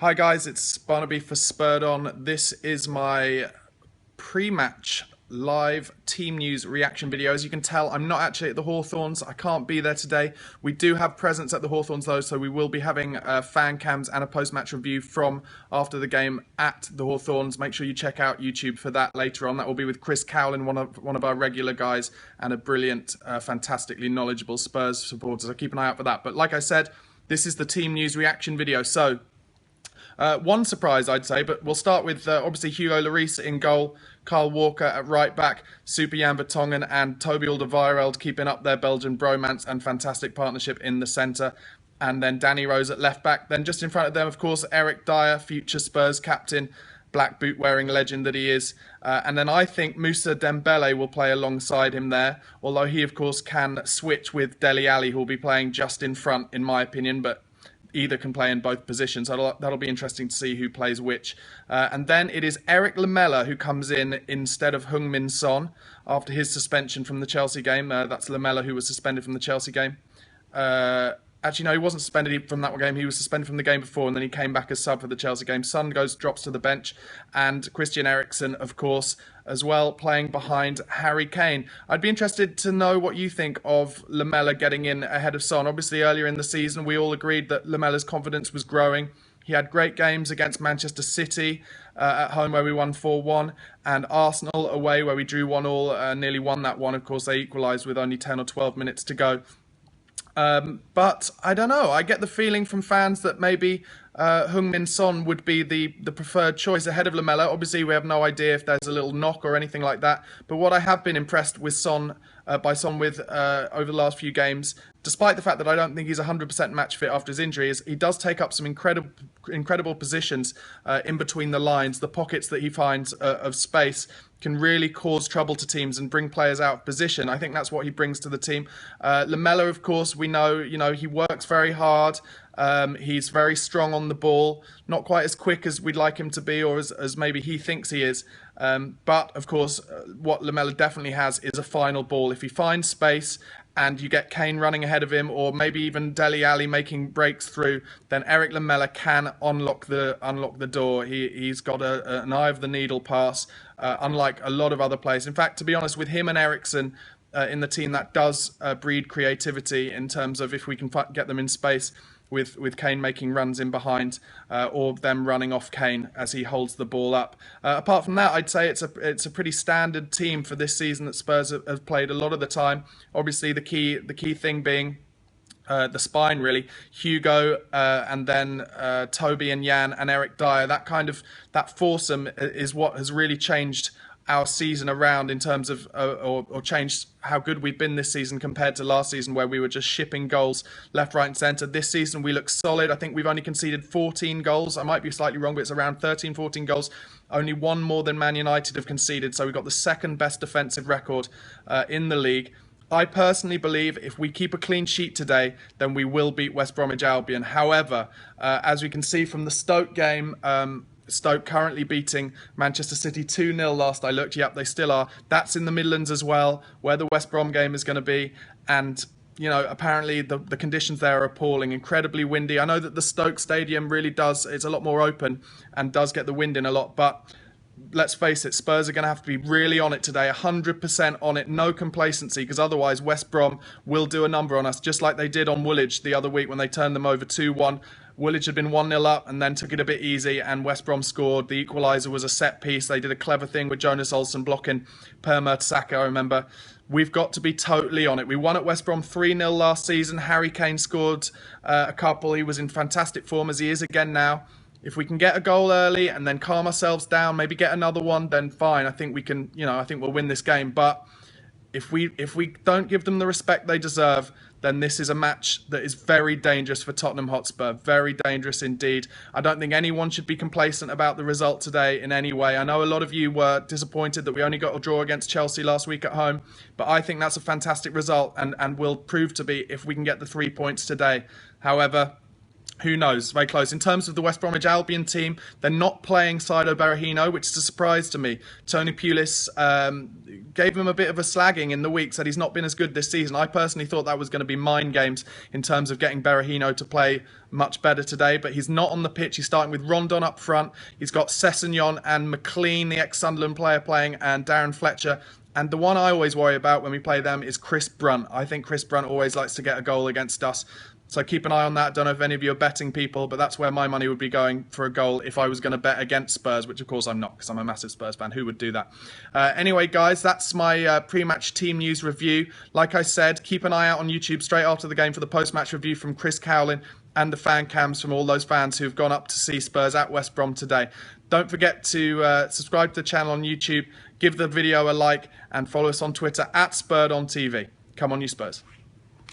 Hi guys, it's Barnaby for Spurred On. This is my pre-match live team news reaction video. As you can tell, I'm not actually at the Hawthorns. I can't be there today. We do have presence at the Hawthorns though, so we will be having fan cams and a post-match review from after the game at the Hawthorns. Make sure you check out YouTube for that later on. That will be with Chris Cowlin, one of our regular guys, and a brilliant, fantastically knowledgeable Spurs supporter. So keep an eye out for that. But like I said, this is the team news reaction video. So one surprise, I'd say, but we'll start with obviously Hugo Lloris in goal, Kyle Walker at right back, Super Jan Vertonghen and Toby Alderweireld keeping up their Belgian bromance and fantastic partnership in the centre. And then Danny Rose at left back. Then just in front of them, of course, Eric Dyer, future Spurs captain, black boot-wearing legend that he is. And then I think Moussa Dembele will play alongside him there, although he, of course, can switch with Dele Alli, who will be playing just in front, in my opinion, but either can play in both positions. That'll be interesting to see who plays which. And then it is Eric Lamela who comes in instead of Heung-min Son after his suspension from the Chelsea game. That's Lamela who was suspended from the Chelsea game. Actually, no, he wasn't suspended from that game. He was suspended from the game before, and then he came back as sub for the Chelsea game. Son drops to the bench, and Christian Eriksen, of course, as well, playing behind Harry Kane. I'd be interested to know what you think of Lamela getting in ahead of Son. Obviously, earlier in the season, we all agreed that Lamela's confidence was growing. He had great games against Manchester City at home where we won 4-1 and Arsenal away where we drew 1-1, nearly won that one. Of course, they equalised with only 10 or 12 minutes to go. But I don't know. I get the feeling from fans that maybe Heung-min Son would be the preferred choice ahead of Lamela. Obviously, we have no idea if there's a little knock or anything like that. But what I have been impressed with by Son with over the last few games, despite the fact that I don't think he's 100% match fit after his injury, is he does take up some incredible positions in between the lines. The pockets that he finds of space can really cause trouble to teams and bring players out of position. I think that's what he brings to the team. Lamela, of course, we know, he works very hard. He's very strong on the ball, not quite as quick as we'd like him to be or as maybe he thinks he is. But, of course, what Lamela definitely has is a final ball. If he finds space and you get Kane running ahead of him, or maybe even Dele Alli making breaks through, then Eric Lamela can unlock the door. He's got an eye of the needle pass, unlike a lot of other players. In fact, to be honest, with him and Eriksen in the team, that does breed creativity in terms of if we can get them in space, with Kane making runs in behind or them running off Kane as he holds the ball up. Apart from that, I'd say it's a pretty standard team for this season that Spurs have played a lot of the time. Obviously, the key thing being the spine, really. Hugo and then Toby and Jan and Eric Dyer. That foursome is what has really changed our season around in terms of or changed how good we've been this season compared to last season where we were just shipping goals left, right and centre. This season we look solid. I think we've only conceded 14 goals. I might be slightly wrong, but it's around 13, 14 goals. Only one more than Man United have conceded, so we've got the second best defensive record in the league. I personally believe if we keep a clean sheet today, then we will beat West Bromwich Albion. However, as we can see from the Stoke game, Stoke currently beating Manchester City 2-0 last I looked. Yep, they still are. That's in the Midlands as well, where the West Brom game is going to be. And, apparently the conditions there are appalling, incredibly windy. I know that the Stoke Stadium really it's a lot more open and does get the wind in a lot. But let's face it, Spurs are going to have to be really on it today, 100% on it, no complacency, because otherwise West Brom will do a number on us, just like they did on Woolwich the other week when they turned them over 2-1. Woolwich had been 1-0 up and then took it a bit easy, and West Brom scored. The equaliser was a set piece. They did a clever thing with Jonas Olsen blocking Per Mertesacker, I remember. We've got to be totally on it. We won at West Brom 3-0 last season. Harry Kane scored a couple. He was in fantastic form, as he is again now. If we can get a goal early and then calm ourselves down, maybe get another one, then fine. I think we can, I think we'll win this game. But if we don't give them the respect they deserve, then this is a match that is very dangerous for Tottenham Hotspur. Very dangerous indeed. I don't think anyone should be complacent about the result today in any way. I know a lot of you were disappointed that we only got a draw against Chelsea last week at home, but I think that's a fantastic result and will prove to be if we can get the 3 points today. However, who knows? Very close. In terms of the West Bromwich Albion team, they're not playing Saido Berahino, which is a surprise to me. Tony Pulis gave him a bit of a slagging in the week, said he's not been as good this season. I personally thought that was going to be mind games in terms of getting Berahino to play much better today, but he's not on the pitch. He's starting with Rondon up front. He's got Sessegnon and McLean, the ex-Sunderland player, playing, and Darren Fletcher. And the one I always worry about when we play them is Chris Brunt. I think Chris Brunt always likes to get a goal against us. So keep an eye on that. Don't know if any of you are betting people, but that's where my money would be going for a goal if I was going to bet against Spurs, which of course I'm not because I'm a massive Spurs fan. Who would do that? Anyway, guys, that's my pre-match team news review. Like I said, keep an eye out on YouTube straight after the game for the post-match review from Chris Cowlin and the fan cams from all those fans who've gone up to see Spurs at West Brom today. Don't forget to subscribe to the channel on YouTube, give the video a like, and follow us on Twitter at Spurred On TV. Come on, you Spurs.